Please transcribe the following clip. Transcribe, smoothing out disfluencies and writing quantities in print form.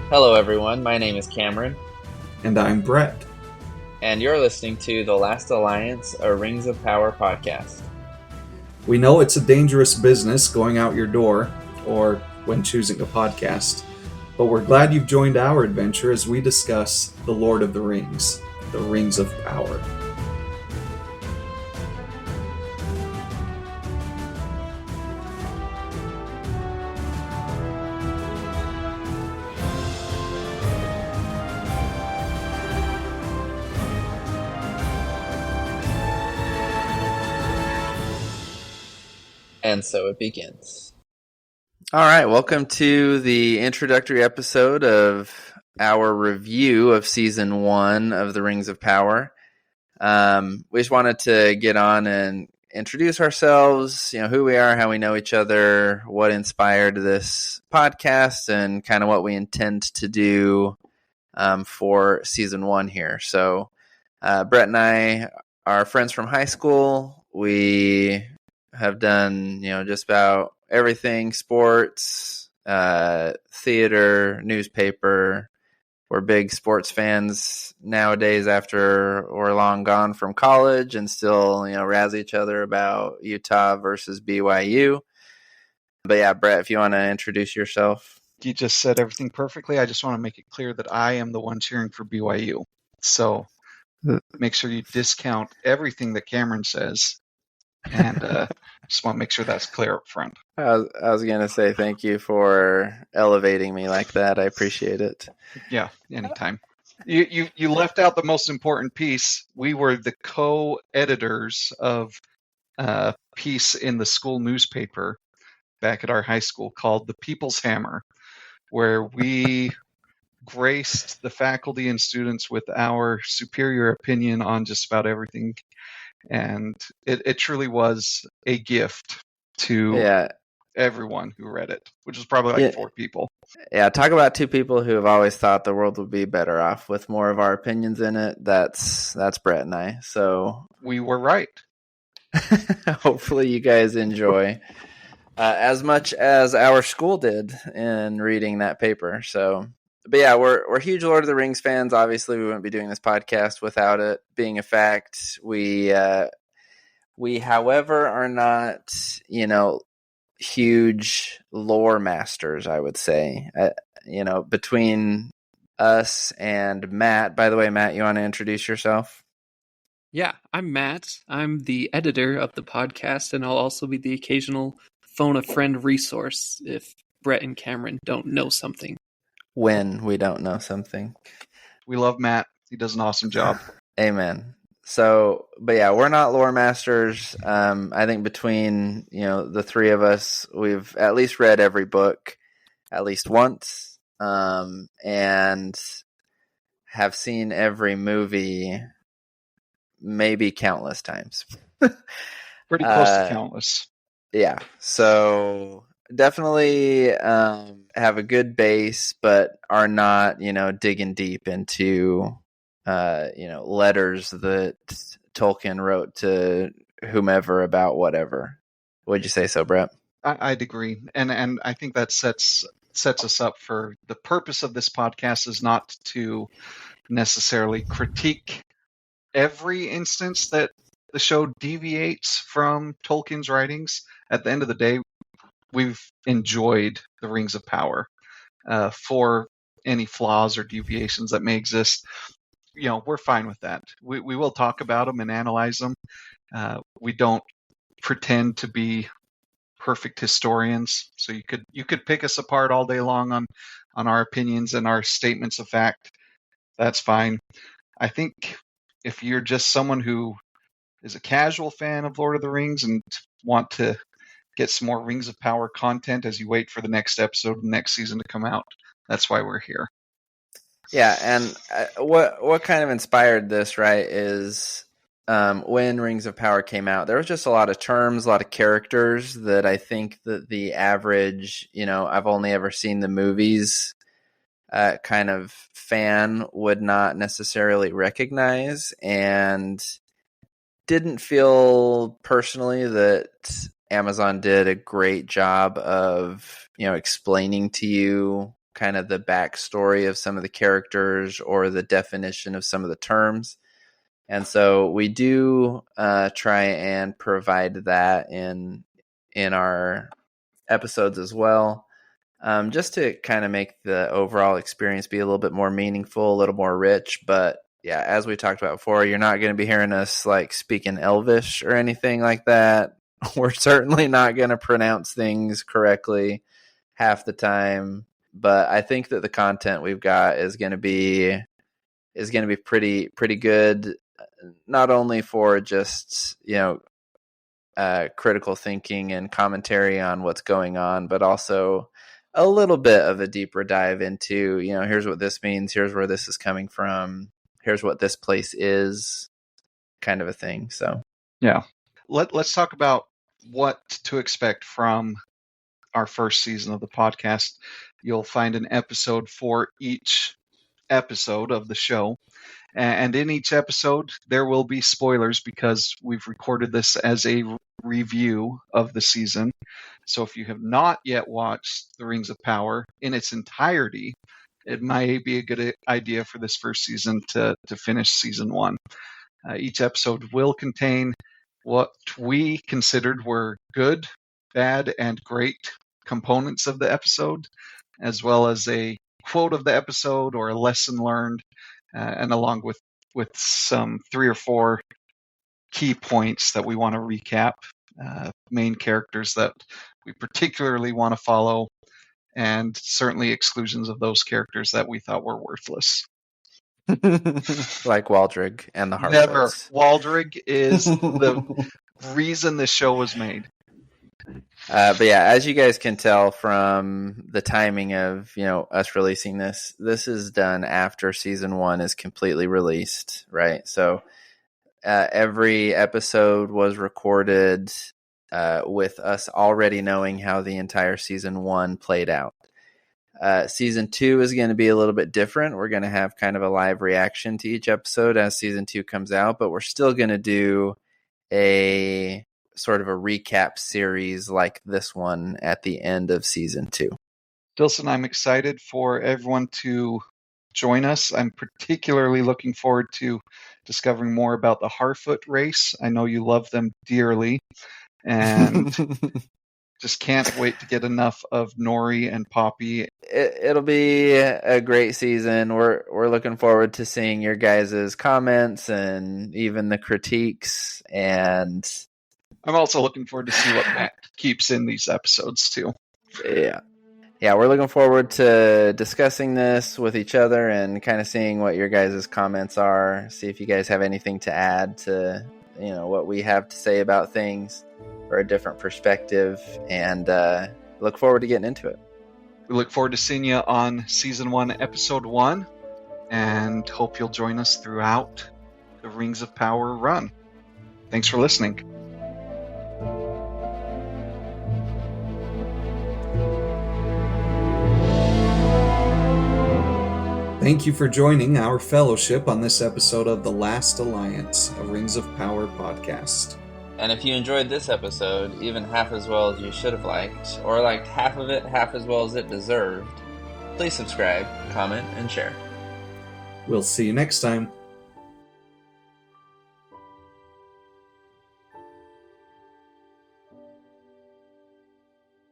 Hello, everyone. My name is Cameron, And I'm Brett. and you're listening to The Last Alliance, a Rings of Power podcast. We know it's a dangerous business going out your door, or when choosing a podcast, but we're glad you've joined our adventure as we discuss The Lord of the Rings, the Rings of Power. And so it begins. All right, welcome to the introductory episode of our review of Season 1 of The Rings of Power. We just wanted to get on and introduce ourselves, who we are, how we know each other, what inspired this podcast, and kind of what we intend to do for Season 1 here. So Brett and I are friends from high school. We have done, just about everything: sports, theater, newspaper. We're big sports fans nowadays after we're long gone from college and still, razz each other about Utah versus BYU. But yeah, Brett, if you want to introduce yourself. You just said everything perfectly. I just want to make it clear that I am the one cheering for BYU. So make sure you discount everything that Cameron says. And just want to make sure that's clear up front. I was going to say thank you for elevating me like that. I appreciate it. Yeah, anytime. You left out the most important piece. We were the co-editors of a piece in the school newspaper back at our high school called The People's Hammer, where we graced the faculty and students with our superior opinion on just about everything. And it truly was a gift to everyone who read it, which was probably like 4 people. Yeah, talk about 2 people who have always thought the world would be better off with more of our opinions in it. That's Brett and I. So we were right. Hopefully you guys enjoy as much as our school did in reading that paper. So, but yeah, we're huge Lord of the Rings fans. Obviously, we wouldn't be doing this podcast without it being a fact. We, however, are not, huge lore masters, I would say. Between us and Matt. By the way, Matt, you want to introduce yourself? Yeah, I'm Matt. I'm the editor of the podcast, and I'll also be the occasional phone a friend resource if Brett and Cameron don't know something. When we don't know something. We love Matt. He does an awesome job. Amen. So, but yeah, we're not lore masters. I think between, the 3 of us, we've at least read every book at least once, and have seen every movie maybe countless times. Pretty close to countless. Yeah. So definitely have a good base, but are not, digging deep into, letters that Tolkien wrote to whomever about whatever. Would you say so, Brett? I'd agree. And I think that sets us up for the purpose of this podcast is not to necessarily critique every instance that the show deviates from Tolkien's writings. At the end of the day, we've enjoyed the Rings of Power. For any flaws or deviations that may exist, we're fine with that. We will talk about them and analyze them. We don't pretend to be perfect historians, so you could pick us apart all day long on our opinions and our statements of fact. That's fine. I think if you're just someone who is a casual fan of Lord of the Rings and want to get some more Rings of Power content as you wait for the next episode, the next season to come out, that's why we're here. Yeah, and what kind of inspired this, right, is when Rings of Power came out, there was just a lot of terms, a lot of characters that I think that the average, I've only ever seen the movies kind of fan would not necessarily recognize, and didn't feel personally that Amazon did a great job of, explaining to you kind of the backstory of some of the characters or the definition of some of the terms. And so we do try and provide that in our episodes as well, just to kind of make the overall experience be a little bit more meaningful, a little more rich. But yeah, as we talked about before, you're not going to be hearing us like speaking Elvish or anything like that. We're certainly not going to pronounce things correctly half the time. But I think that the content we've got is going to be pretty good, not only for just, critical thinking and commentary on what's going on, but also a little bit of a deeper dive into, here's what this means, here's where this is coming from, here's what this place is, kind of a thing. So yeah, let's talk about what to expect from our first season of the podcast. You'll find an episode for each episode of the show. And in each episode, there will be spoilers because we've recorded this as a review of the season. So if you have not yet watched The Rings of Power in its entirety, it might be a good idea for this first season to finish season 1. Each episode will contain what we considered were good, bad, and great components of the episode, as well as a quote of the episode or a lesson learned, and along with some 3 or 4 key points that we want to recap, main characters that we particularly want to follow, and certainly exclusions of those characters that we thought were worthless. like Waldrig and the Never. Harfoots. Waldrig is the reason this show was made. But yeah, as you guys can tell from the timing of, us releasing this is done after season 1 is completely released, right? So every episode was recorded with us already knowing how the entire season 1 played out. Season 2 is going to be a little bit different. We're going to have kind of a live reaction to each episode as season 2 comes out, but we're still going to do a sort of a recap series like this one at the end of season 2. Dilson, I'm excited for everyone to join us. I'm particularly looking forward to discovering more about the Harfoot race. I know you love them dearly, and just can't wait to get enough of Nori and Poppy. It'll be a great season. We're looking forward to seeing your guys' comments and even the critiques. And I'm also looking forward to see what Matt keeps in these episodes too. Yeah, we're looking forward to discussing this with each other and kind of seeing what your guys' comments are. See if you guys have anything to add to, what we have to say about things or a different perspective. And look forward to getting into it. We look forward to seeing you on season 1, episode 1, and hope you'll join us throughout the Rings of Power run. Thanks for listening. Thank you for joining our fellowship on this episode of The Last Alliance, a Rings of Power podcast. And if you enjoyed this episode even half as well as you should have liked, or liked half of it half as well as it deserved, please subscribe, comment, and share. We'll see you next time.